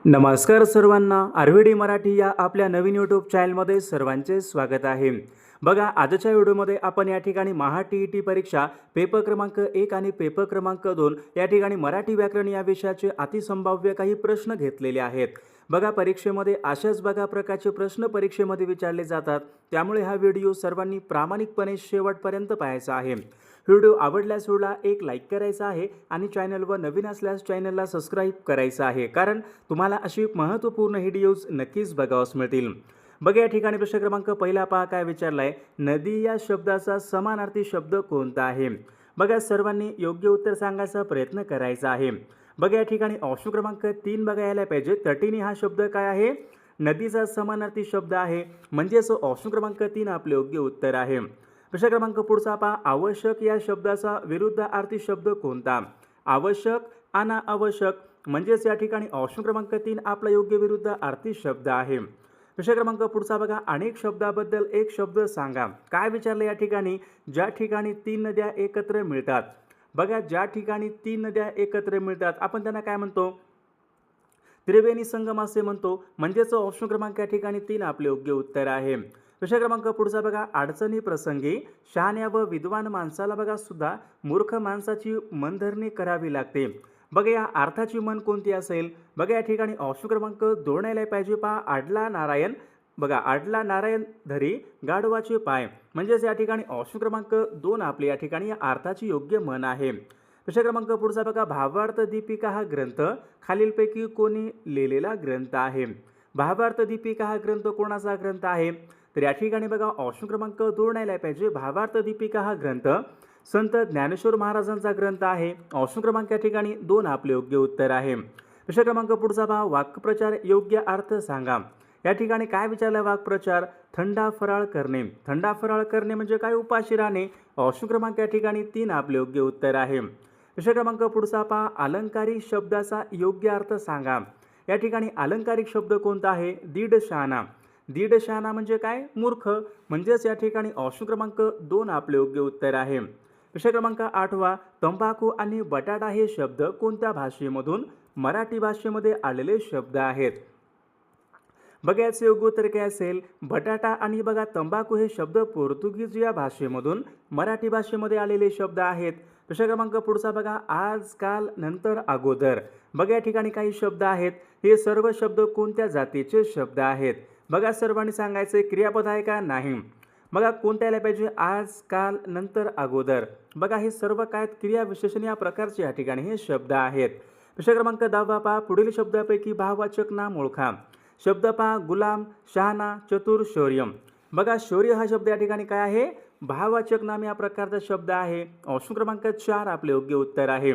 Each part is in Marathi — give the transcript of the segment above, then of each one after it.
नमस्कार सर्वांना, आरव्हीडी मराठी या आपल्या नवीन यूट्यूब चॅनलमध्ये सर्वांचे स्वागत आहे। बघा, आजच्या व्हिडिओमध्ये आपण या ठिकाणी महा टी परीक्षा पेपर क्रमांक 1 आणि पेपर क्रमांक 2 या ठिकाणी मराठी व्याकरण या विषयाचे अतिसंभाव्य काही प्रश्न घेतलेले आहेत। बघा, परीक्षेमध्ये अशाच प्रकारचे प्रश्न परीक्षेमध्ये विचारले जातात, त्यामुळे हा व्हिडिओ सर्वांनी प्रामाणिकपणे शेवटपर्यंत पाहायचा आहे। व्हिडिओ आवडल्यास व्हिडिओला एक लाईक करायचा आहे आणि चॅनलवर नवीन असल्यास चॅनलला सबस्क्राईब करायचं आहे, कारण तुम्हाला अशी महत्त्वपूर्ण व्हिडिओज नक्कीच बघावयास मिळतील। बघा, या ठिकाणी प्रश्न क्रमांक पहिला पहा काय विचारलाय, नदी या शब्दाचा समानार्थी शब्द कोणता आहे। बघा, सर्वांनी योग्य उत्तर सांगायचा प्रयत्न करायचा आहे। बघा, या ठिकाणी ऑप्शन क्रमांक 3 बघा यायला पाहिजे। तटीणी हा शब्द काय आहे, नदीचा समानार्थी शब्द आहे, म्हणजेच ऑप्शन क्रमांक 3 आपले योग्य उत्तर आहे। प्रश्न क्रमांक पुढचा पहा, आवश्यक या शब्दाचा विरुद्धार्थी शब्द कोणता। आवश्यक अनावश्यक म्हणजेच या ठिकाणी ऑप्शन क्रमांक 3 आपला योग्य विरुद्धार्थी शब्द आहे। प्रश्न क्रमांक पुढचा बघा, अनेक शब्दाबद्दल एक शब्द सांगा। काय विचारले या ठिकाणी, ज्या ठिकाणी 3 नद्या एकत्र मिळतात। बघा, ज्या ठिकाणी 3 नद्या एकत्र मिळतात आपण त्यांना काय म्हणतो, त्रिवेणी संगम असे म्हणतो, म्हणजेच ऑप्शन क्रमांक या ठिकाणी 3 आपले योग्य उत्तर आहे। प्रश्न क्रमांक पुढचा बघा, अडचणी प्रसंगी शहाण्या व विद्वान माणसाला बघा सुद्धा मूर्ख माणसाची मनधरणी करावी लागते। बघा, या अर्थाची मन कोणती असेल। बघा, या ठिकाणी ऑप्शन क्रमांक 2 यायला पाहिजे पहा, आडला नारायण। बघा, आडला नारायण धरी गाढवाचे पाय, म्हणजेच या ठिकाणी ऑप्शन क्रमांक 2 आपले या ठिकाणी या अर्थाची योग्य मन आहे। प्रश्न क्रमांक पुढचा बघा, भावार्थ दीपिका हा ग्रंथ खालीलपैकी कोणी लिहिलेला ग्रंथ आहे। भावार्थ दीपिका हा ग्रंथ कोणाचा ग्रंथ आहे, तर या ठिकाणी बघा ऑप्शन क्रमांक 2 यायला पाहिजे। भावार्थ दीपिका हा ग्रंथ संत ज्ञानेश्वर महाराजांचा ग्रंथ आहे। ऑप्शन क्रमांक या ठिकाणी 2 आपले योग्य उत्तर आहे। प्रश्न क्रमांक पुढचा पहा, वाक्प्रचार योग्य अर्थ सांगा। या ठिकाणी काय विचारलं, वाक्प्रचार थंडा फराळ करणे। थंडा फराळ करणे म्हणजे काय, उपाशी राहणे। ऑप्शन क्रमांक या ठिकाणी 3 आपले योग्य उत्तर आहे। प्रश्न क्रमांक पुढचा पहा, अलंकारिक शब्दाचा योग्य अर्थ सांगा। या ठिकाणी अलंकारिक शब्द कोणता आहे, दीड शहाणा। दीड शहाणा म्हणजे काय, मूर्ख, म्हणजेच या ठिकाणी ऑप्शन क्रमांक 2 आपले योग्य उत्तर आहे। प्रश्न क्रमांक 8वा, तंबाखू आणि बटाटा हे शब्द कोणत्या भाषेमधून मराठी भाषेमध्ये आलेले शब्द आहेत। बघा, याचे योग्य उत्तर काय असेल, बटाटा आणि बघा तंबाखू हे शब्द पोर्तुगीज या भाषेमधून मराठी भाषेमध्ये आलेले शब्द आहेत। प्रश्न क्रमांक पुढचा बघा, आज काल नंतर अगोदर। बघा, या ठिकाणी काही शब्द आहेत, हे सर्व शब्द कोणत्या जातीचे शब्द आहेत। बघा, सर्वांनी सांगायचे क्रियापद आहे का नाही। बघा, कोणत्या यायला पाहिजे, आज काल नंतर अगोदर। बघा, हे सर्व काय क्रियाविशेषण या प्रकारचे या ठिकाणी हे शब्द आहेत। प्रश्न क्रमांक 10 पहा, पुढील शब्दापैकी भाववाचक नाम ओळखा। शब्द पहा, गुलाम, शहाणा, चतुर, शौर्य। बघा, शौर्य हा शब्द या ठिकाणी काय आहे, भाववाचक नाम या प्रकारचा शब्द आहे। ऑप्शन क्रमांक 4 आपले योग्य उत्तर आहे।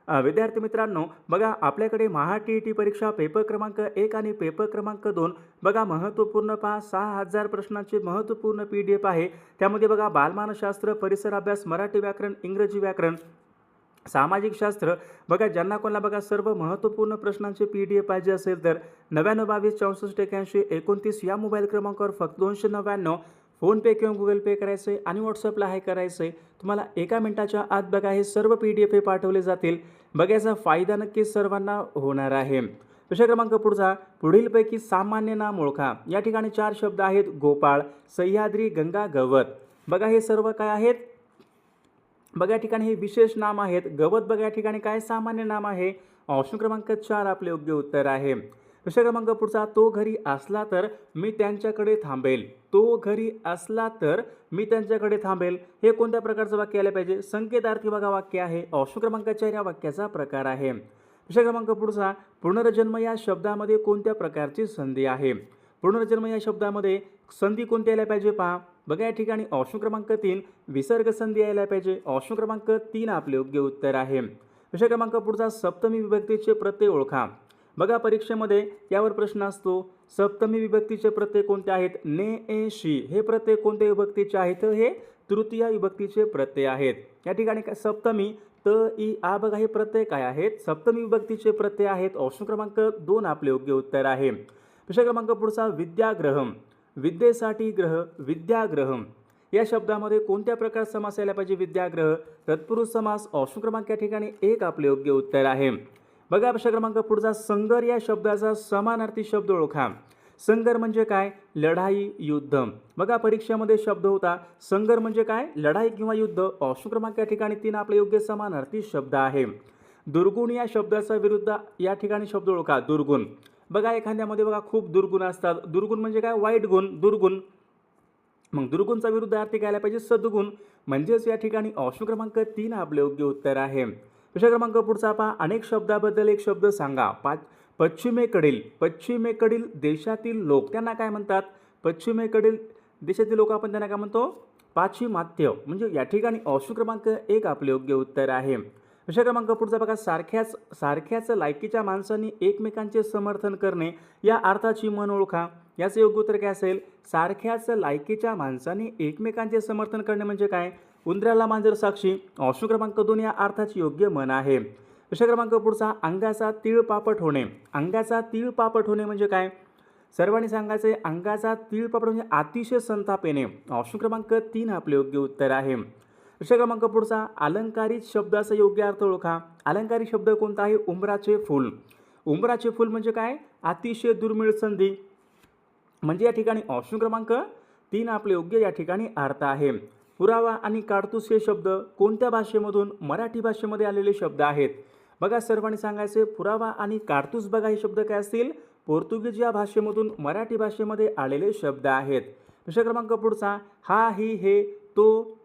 विद्यार्थी मित्रांनो, बघा, आपल्याकडे महा टी परीक्षा पेपर क्रमांक 1 आणि पेपर क्रमांक 2 बघा महत्त्वपूर्ण पहा 6000 प्रश्नांचे महत्त्वपूर्ण PDF आहे। त्यामध्ये बघा बालमानसशास्त्र, परिसर अभ्यास, मराठी व्याकरण, इंग्रजी व्याकरण, सामाजिक शास्त्र। बघा, ज्यांना कोणाला बघा सर्व महत्त्वपूर्ण प्रश्नांचे PDF पाहिजे असेल तर 99 22 64 81 29 या मोबाईल क्रमांकावर फक्त 299 फोनपे किंवा गुगल पे करायचं आहे आणि व्हॉट्सअपला हाय करायचं आहे। तुम्हाला 1 मिनिटाच्या आत बघा हे सर्व PDF पाठवले जातील। बघा, याचा फायदा नक्कीच सर्वांना होणार आहे। प्रश्न क्रमांक पुढचा, पुढीलपैकी सामान्य नाम ओळखा। या ठिकाणी 4 शब्द आहेत, गोपाळ, सह्याद्री, गंगा, गवत। बघा, हे सर्व काय आहेत, बघा या ठिकाणी हे विशेष नाम आहेत। गवत बघा या ठिकाणी काय सामान्य नाम आहे। ऑप्शन क्रमांक 4 आपले योग्य उत्तर आहे। प्रश्न क्रमांक पुढचा, तो घरी असला तर मी त्यांच्याकडे थांबेल। तो घरी असला तर मी त्यांच्याकडे थांबेल, हे कोणत्या प्रकारचं वाक्य आलं पाहिजे, संकेतार्थी बघा वाक्य आहे। ऑप्शन क्रमांक 4 या वाक्याचा प्रकार आहे। प्रश्न क्रमांक पुढचा, पुनर्जन्म या शब्दामध्ये कोणत्या प्रकारची संधी आहे। पुनर्जन्म या शब्दामध्ये संधी कोणती यायला पाहिजे पहा। बघा, या ठिकाणी ऑप्शन क्रमांक 3 विसर्ग संधी यायला पाहिजे। ऑप्शन क्रमांक 3 आपले योग्य उत्तर आहे। प्रश्न क्रमांक पुढचा, सप्तमी विभक्तीचे प्रत्यय ओळखा। बघा, परीक्षेमध्ये यावर प्रश्न असतो, सप्तमी विभक्तीचे प्रत्यय कोणते आहेत, ने, ए, शी हे प्रत्यय कोणत्या विभक्तीचे आहेत, हे तृतीय विभक्तीचे प्रत्यय आहेत। या ठिकाणी सप्तमी, त, इ, आ बघा हे प्रत्यय काय आहेत, सप्तमी विभक्तीचे प्रत्यय आहेत। ऑप्शन क्रमांक 2 आपले योग्य उत्तर आहे। प्रश्न क्रमांक पुढचा, विद्याग्रहम, विद्येसाठी ग्रह, विद्याग्रहम या शब्दामध्ये कोणत्या प्रकार समास यायला पाहिजे, विद्याग्रह, तत्पुरुष समास। ऑप्शन क्रमांक या ठिकाणी 1 आपले योग्य उत्तर आहे। बघा प्रश्न क्रमांक पुढचा, संगर या शब्दाचा समानार्थी शब्द ओळखा. संगर म्हणजे काय? लढाई, युद्ध. बघा परीक्षेमध्ये शब्द होता संगर म्हणजे काय? लढाई किंवा युद्ध. ऑप्शन क्रमांक या ठिकाणी 3 आपले योग्य समानार्थी शब्द आहे. दुर्गुण या शब्दाचा विरुद्ध या ठिकाणी शब्द ओळखा. दुर्गुण. बघा एखाद्यामध्ये बघा खूप दुर्गुण असतात. दुर्गुण म्हणजे काय? वाईट गुण, दुर्गुण. मग दुर्गुणचा विरुद्ध अर्थ काय आला पाहिजे? सद्गुण. म्हणजेच या ठिकाणी ऑप्शन क्रमांक 3 आपले योग्य उत्तर आहे. प्रश्न क्रमांक पुढचा पहा, अनेक शब्दाबद्दल एक शब्द सांगा. पश्चिमेकडील देशातील लोक त्यांना काय म्हणतात? पश्चिमेकडील देशातील लोक आपण त्यांना काय म्हणतो? पाश्चिमात्य. म्हणजे या ठिकाणी ऑप्शन क्रमांक 1 आपले योग्य उत्तर आहे. प्रश्न क्रमांक पुढचा बघा, सारख्याच लायकीच्या माणसांनी एकमेकांचे समर्थन करणे या अर्थाची म्हण ओळखा. याचे योग्य उत्तर काय असेल? सारख्याच लायकीच्या माणसांनी एकमेकांचे समर्थन करणे म्हणजे काय? उंदराला मांजर साक्षी. ऑप्शन क्रमांक 2 या अर्थाची योग्य म्हण आहे. प्रश्न क्रमांक पुढचा, अंगाचा तीळपापट होणे. अंगाचा तीळपापट होणे म्हणजे काय? सर्वांनी सांगायचे अंगाचा तीळपापट म्हणजे अतिशय संताप येणे. ऑप्शन क्रमांक 3 आपले योग्य उत्तर आहे. प्रश्न क्रमांक पुढचा, अलंकारित शब्दाचा योग्य अर्थ ओळखा. अलंकारित शब्द कोणता आहे? उंबराचे फूल. उंबराचे फूल म्हणजे काय? अतिशय दुर्मिळ संधी. म्हणजे या ठिकाणी ऑप्शन क्रमांक 3 आपले योग्य या ठिकाणी अर्थ आहे. पुरावा आणि काडतूस हे शब्द कोणत्या भाषेमधून मराठी भाषेमध्ये आलेले शब्द आहेत? बघा सर्वांनी सांगायचे पुरावा आणि काडतूस. बघा हे शब्द काय असतील? पोर्तुगीज या भाषेमधून मराठी भाषेमध्ये आलेले शब्द आहेत. प्रश्न क्रमांक पुढचा, हा, ही, हे, तो.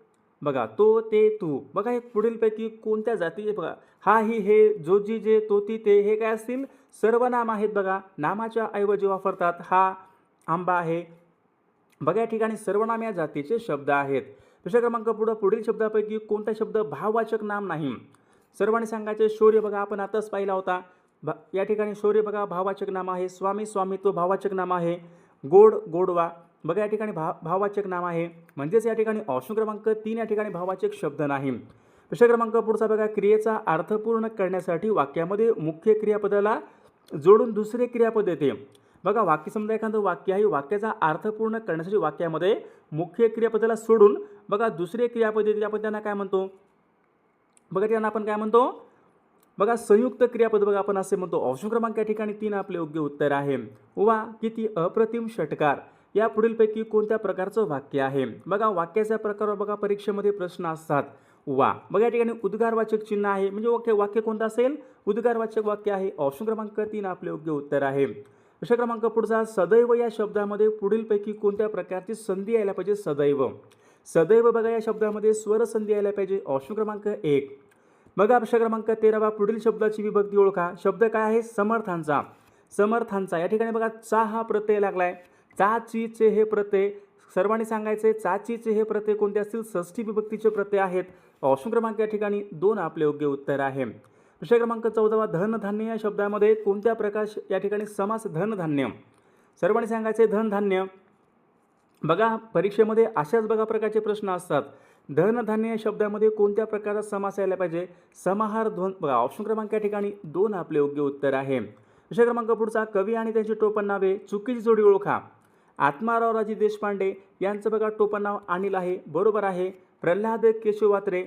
बघा तो, ते, तू. बघा हे पुढीलपैकी कोणत्या जातीचे? बघा हा, ही, हे, जो, जी, जे, तो, ती, ते हे काय असतील? सर्वनाम आहेत. बघा नामाच्या ऐवजी वापरतात. हा आंबा आहे. बघा या ठिकाणी सर्वनाम या जातीचे शब्द आहेत. प्रश्न क्रमांक पुढील शब्दापैकी कोणता शब्द भाववाचक नाम नाही? सर्वांनी सांगायचे शौर्य. बघा आपण आताच पाहिला होता. या ठिकाणी शौर्य बघा भाववाचक नाम आहे. स्वामी, स्वामित्व भाववाचक नाम आहे. गोड, गोडवा. बघा या ठिकाणी भाववाचक नाम आहे. म्हणजेच या ठिकाणी ऑप्शन क्रमांक 3 या ठिकाणी भाववाचक शब्द नाही. प्रश्न क्रमांक पुढचा बघा, क्रियेचा अर्थ पूर्ण करण्यासाठी वाक्यामध्ये मुख्य क्रियापदाला जोडून दुसरे क्रियापद येते. बघा वाक्य समजा एखादं वाक्य आहे, वाक्याचा अर्थ पूर्ण करण्यासाठी वाक्यामध्ये मुख्य क्रियापदाला सोडून बघा दुसरे क्रियापद येते. आपण त्यांना काय म्हणतो? बघा त्यांना आपण काय म्हणतो? बघा संयुक्त क्रियापद. बघा आपण असे म्हणतो. ऑप्शन क्रमांक या ठिकाणी 3 आपले योग्य उत्तर आहे. वा, किती अप्रतिम षटकार. या पुढीलपैकी कोणत्या प्रकारचं वाक्य आहे? बघा वाक्याच्या प्रकारावर बघा परीक्षेमध्ये प्रश्न असतात. वा. बघा या ठिकाणी उद्गारवाचक चिन्ह आहे. म्हणजे वाक्य कोणतं असेल? उद्गारवाचक वाक्य आहे. ऑप्शन क्रमांक 3 आपले योग्य उत्तर आहे. प्रश्न क्रमांक पुढचा, सदैव या शब्दामध्ये पुढीलपैकी कोणत्या प्रकारची संधी यायला पाहिजे? सदैव. सदैव बघा या शब्दामध्ये स्वर संधी यायला पाहिजे. ऑप्शन क्रमांक 1. बघा प्रश्न क्रमांक 13 पुढील शब्दाची विभक्ती ओळखा. शब्द काय आहे? समर्थांचा. समर्थांचा. या ठिकाणी बघा चा हा प्रत्यय लागलाय. चा, ची, चे हे प्रत्यय. सर्वांनी सांगायचे चा, ची, चे हे प्रत्यय कोणते असतील? षष्ठी विभक्तीचे प्रत्यय आहेत. ऑप्शन क्रमांक या ठिकाणी 2 आपले योग्य उत्तर आहे. प्रश्न क्रमांक 14 धनधान्य या शब्दामध्ये कोणत्या प्रकार या ठिकाणी समास? धनधान्य. सर्वांनी सांगायचे धनधान्य. बघा परीक्षेमध्ये अशाच बघा प्रकारचे प्रश्न असतात. धनधान्य या शब्दामध्ये कोणत्या प्रकारचा समास यायला पाहिजे? समाहार ध्वन. बघा ऑप्शन क्रमांक या ठिकाणी 2 आपले योग्य उत्तर आहे. प्रश्न क्रमांक पुढचा, कवी आणि त्यांची टोपण नावे. चुकीची जोडी ओळखा. आत्माराव राजे देशपांडे यांचं बघा टोपण नाव अनिल आहे. बरोबर आहे. प्रल्हाद केशव वात्रे.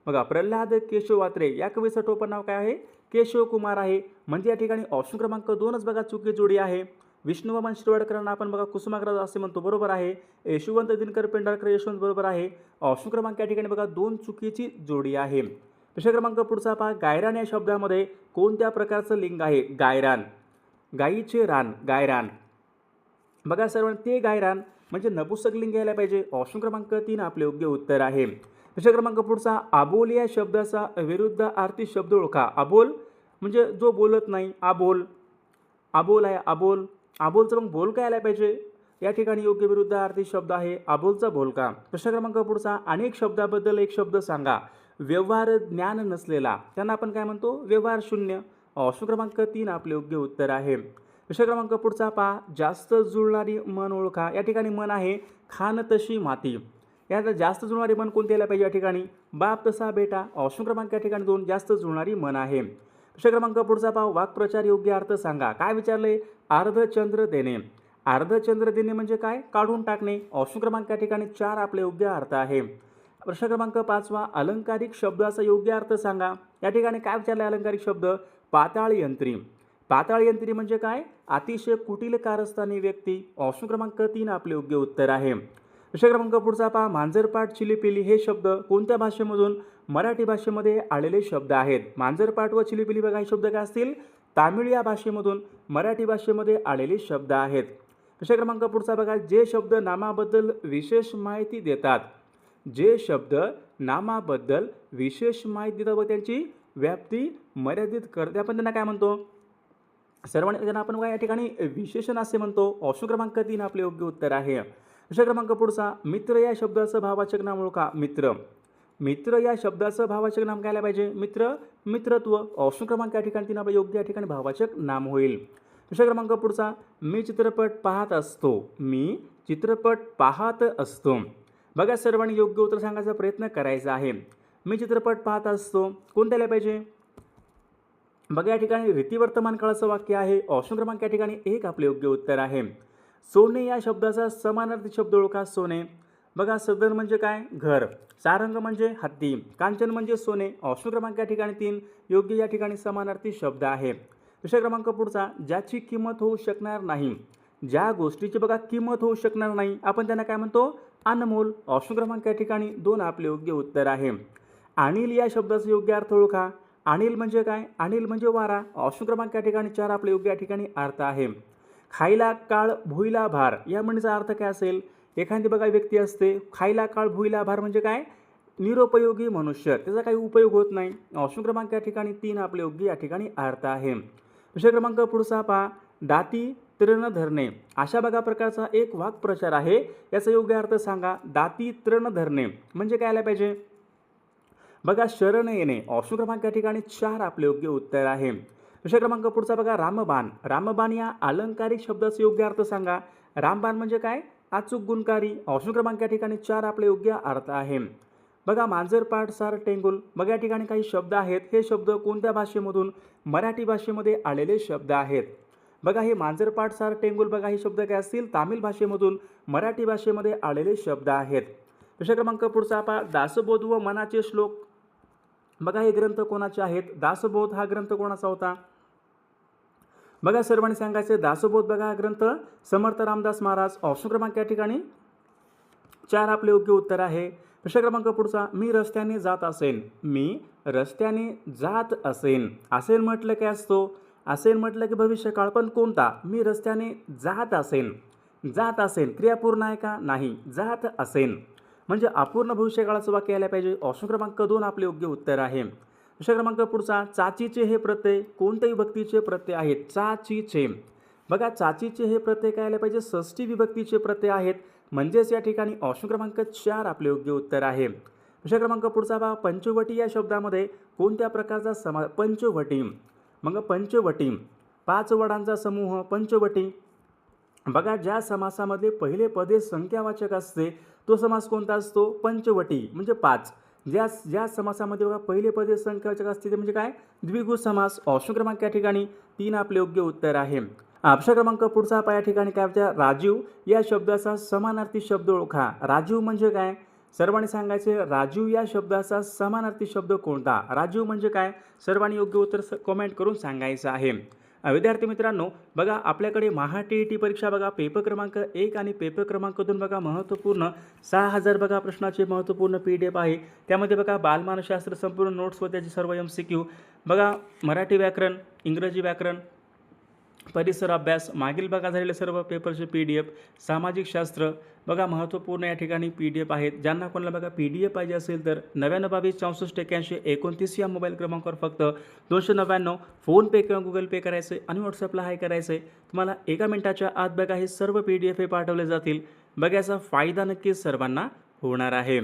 बघा प्रल्हाद केशव वात्रे या कवीचं टोपण नाव काय आहे? केशव कुमार आहे. म्हणजे या ठिकाणी ऑप्शन क्रमांक 2च बघा चुकी जोडी आहे. विष्णुवामन शिरवाडकरांना आपण बघा कुसुमाग्रज असे म्हणतो. बरोबर आहे. यशवंत दिनकर पेंढारकर यशवंत. बरोबर आहे. ऑप्शन क्रमांक या ठिकाणी बघा 2 चुकीची जोडी आहे. प्रश्न क्रमांक पुढचा पहा, गायरान या शब्दामध्ये कोणत्या प्रकारचं लिंग आहे? गायरान. गायीचे रान, गायरान. बघा सर्वांनी ते गायरान म्हणजे नपुंसक लिंग घ्यायला पाहिजे. ऑप्शन क्रमांक 3 आपले योग्य उत्तर आहे. प्रश्न क्रमांक पुढचा, अबोल या शब्दाचा विरुद्धार्थी शब्द ओळखा. अबोल म्हणजे जो बोलत नाही. अबोल. अबोल आहे. अबोल. अबोलचं मग बोल काय आला पाहिजे? या ठिकाणी योग्य विरुद्धार्थी शब्द आहे अबोलचा बोलका. प्रश्न क्रमांक पुढचा, अनेक शब्दाबद्दल एक शब्द सांगा. व्यवहार ज्ञान नसलेला त्यांना आपण काय म्हणतो? व्यवहार शून्य. ऑप्शन क्रमांक 3 आपले योग्य उत्तर आहे. प्रश्न क्रमांक पुढचा पहा, जास्त जुळणारी म्हण ओळखा. या ठिकाणी म्हण आहे खान तशी माती. यात जास्त जुळणारी म्हण कोणती यायला पाहिजे? या ठिकाणी बाप तसा बेटा. ऑप्शन क्रमांक या ठिकाणी 2 जास्त जुळणारी म्हण आहे. प्रश्न क्रमांक पुढचा पहा, वाक्प्रचार योग्य अर्थ सांगा. काय विचारले? अर्धचंद्र देणे. अर्धचंद्र देणे म्हणजे काय? काढून टाकणे. ऑप्शन क्रमांक या ठिकाणी 4 आपले योग्य अर्थ आहे. प्रश्न क्रमांक 5 अलंकारिक शब्दाचा योग्य अर्थ सांगा. या ठिकाणी काय विचारले? अलंकारिक शब्द पाताळ यंत्री. पाताळ यंत्री म्हणजे काय? अतिशय कुटील कारस्थानी व्यक्ती. ऑप्शन क्रमांक 3 आपले योग्य उत्तर आहे. प्रश्न क्रमांक पुढचा पहा. मांजरपाट, चिलीपिली हे शब्द कोणत्या भाषेमधून मराठी भाषेमध्ये आलेले शब्द आहेत? मांजरपाट व चिलीपिली बघा हे शब्द काय असतील? तामिळ या भाषेमधून मराठी भाषेमध्ये आलेले शब्द आहेत. प्रश्न क्रमांक पुढचा बघा. जे शब्द नामाबद्दल विशेष माहिती देतात, जे शब्द नामाबद्दल विशेष माहिती देतात व त्यांची व्याप्ती मर्यादित करते, आपण त्यांना काय म्हणतो? सर्वांनी त्यांना आपण काय या ठिकाणी विशेषण असे म्हणतो. ऑप्शन क्रमांक 3 आपले योग्य उत्तर आहे. प्रश्न क्रमांक पुढचा. मित्र या शब्दाचं भाववाचक नाम ओळखा. मित्र. मित्र या शब्दाचं भाववाचक नाम काय पाहिजे? मित्र, मित्रत्व. ऑप्शन क्रमांक या ठिकाणी 3 आपले योग्य या ठिकाणी भाववाचक नाम होईल. प्रश्न क्रमांक पुढचा. मी चित्रपट पाहत असतो. मी चित्रपट पाहत असतो. बघा सर्वांनी योग्य उत्तर सांगायचा प्रयत्न करायचा आहे. मी चित्रपट पाहत असतो कोणत्याला पाहिजे? बघा या ठिकाणी रीतिवर्तमान काळाचं वाक्य आहे. ऑप्शन क्रमांक या ठिकाणी 1 आपले योग्य उत्तर आहे. सोने या शब्दाचा समानार्थी शब्द ओळखा. सोने. बघा सदन म्हणजे काय? घर. सारंग म्हणजे हत्ती. कांचन म्हणजे सोने. ऑप्शन क्रमांक या ठिकाणी 3 योग्य या ठिकाणी समानार्थी शब्द आहे. प्रश्न क्रमांक पुढचा. ज्याची किंमत होऊ शकणार नाही. ज्या गोष्टीची बघा किंमत होऊ शकणार नाही आपण त्यांना काय म्हणतो? अनमोल. ऑप्शन क्रमांक या ठिकाणी 2 आपले योग्य उत्तर आहे. अनिल या शब्दाचा योग्य अर्थ ओळखा. अनिल म्हणजे काय? अनिल म्हणजे वारा. ऑप्शन क्रमांक या ठिकाणी 4 आपले योग्य या ठिकाणी अर्थ आहे. खायला काळ भुईला भार या म्हणीचा अर्थ काय असेल? एखादी बघा व्यक्ती असते, खायला काळ भुईला भार म्हणजे काय? निरुपयोगी मनुष्य, त्याचा काही उपयोग होत नाही. ऑप्शन क्रमांक या ठिकाणी 3 आपले योग्य या ठिकाणी अर्थ आहे. विषय क्रमांक पुढचा पहा. दाती तृण धरणे अशा बघा प्रकारचा एक वाक्प्रचार आहे. याचा योग्य अर्थ सांगा. दाती तृण धरणे म्हणजे काय आला पाहिजे? बघा शरण येणे. ऑप्शन क्रमांक या ठिकाणी 4 आपले योग्य उत्तर आहे. विषय क्रमांक पुढचा बघा. रामबाण. रामबाण या अलंकारिक शब्दाचा योग्य अर्थ सांगा. रामबाण म्हणजे काय? अचूक गुणकारी. ऑप्शन क्रमांक या ठिकाणी 4 आपले योग्य अर्थ आहे. बघा मांजरपाट, सार, टेंगुल बघा या ठिकाणी काही शब्द आहेत. हे शब्द कोणत्या भाषेमधून मराठी भाषेमध्ये आलेले शब्द आहेत? बघा हे मांजरपाट, सार, टेंगुल बघा हे शब्द काय असतील? तामिळ भाषेमधून मराठी भाषेमध्ये आलेले शब्द आहेत. विषय क्रमांक पुढचा पहा. दासबोध व मनाचे श्लोक बघा हे ग्रंथ कोणाचे आहेत? दासबोध हा ग्रंथ कोणाचा होता? बघा सर्वांनी सांगायचे. दासबोध बघा हा ग्रंथ समर्थ रामदास महाराज. ऑप्शन क्रमांक या ठिकाणी 4 आपले योग्य उत्तर आहे. विषय क्रमांक पुढचा. मी रस्त्याने जात असेन. मी रस्त्याने जात असेन. असेन म्हटलं काय असतो? असेन म्हटलं की भविष्यकाळ, पण कोणता? मी रस्त्याने जात असेन. जात असेन क्रिया पूर्ण आहे का? नाही. जात असेन म्हणजे अपूर्ण भविष्यकाळाचं वाक्य यायला पाहिजे. ऑप्शन क्रमांक 2 आपले योग्य उत्तर आहे. विषय क्रमांक पुढचा. चाचीचे हे प्रत्यय कोणत्या विभक्तीचे प्रत्यय आहेत? चाचीचे. बघा चाचीचे हे प्रत्यय काय आले पाहिजे? षष्ठी विभक्तीचे प्रत्यय आहेत. म्हणजेच या ठिकाणी ऑप्शन क्रमांक 4 आपले योग्य उत्तर आहे. विषय क्रमांक पुढचा पहा. पंचवटी या शब्दामध्ये कोणत्या प्रकारचा समास? पंचवटी. मग पंचवटी 5 वडांचा समूह पंचवटी. बघा ज्या समासामध्ये पहिले पदे संख्यावाचक असते तो समास कोणता असतो? पंचवटी म्हणजे 5. ज्या समासामध्ये बघा पहिले पदे संख्यावाचक असते ते म्हणजे काय? द्विगु समास. ऑप्शन क्रमांक या ठिकाणी 3 आपले योग्य उत्तर आहे. ऑप्शन क्रमांक पुढचा पहा. या ठिकाणी काय होत्या? राजीव या शब्दाचा समानार्थी शब्द ओळखा. राजीव म्हणजे काय? सर्वांनी सांगायचे. राजीव या शब्दाचा समानार्थी शब्द कोणता? राजीव म्हणजे काय? सर्वांनी योग्य उत्तर कमेंट करून सांगायचं आहे. विद्यार्थी मित्रांनो बघा आपल्याकडे महा TET परीक्षा बघा पेपर क्रमांक 1 आणि पेपर क्रमांक 2 बघा महत्त्वपूर्ण 6000 बघा प्रश्नाचे महत्त्वपूर्ण PDF आहे. त्यामध्ये बघा बालमानसशास्त्र संपूर्ण नोट्स व त्याचे सर्व MCQ बघा. मराठी व्याकरण, इंग्रजी व्याकरण, परिसर अभ्यास मागील बघा झालेले सर्व पेपरचे PDF, सामाजिक शास्त्र बघा महत्त्वपूर्ण या ठिकाणी PDF आहेत. ज्यांना कोणाला बघा PDF पाहिजे असेल तर 9922 64 81 29 या मोबाईल क्रमांकावर फक्त 299 फोनपे किंवा गुगल पे करायचे आणि व्हॉट्सअपला हाय करायचे. तुम्हाला 1 मिनिटाच्या आत बघा हे सर्व PDF पाठवले जातील. बघा याचा फायदा नक्कीच सर्वांना होणार आहे.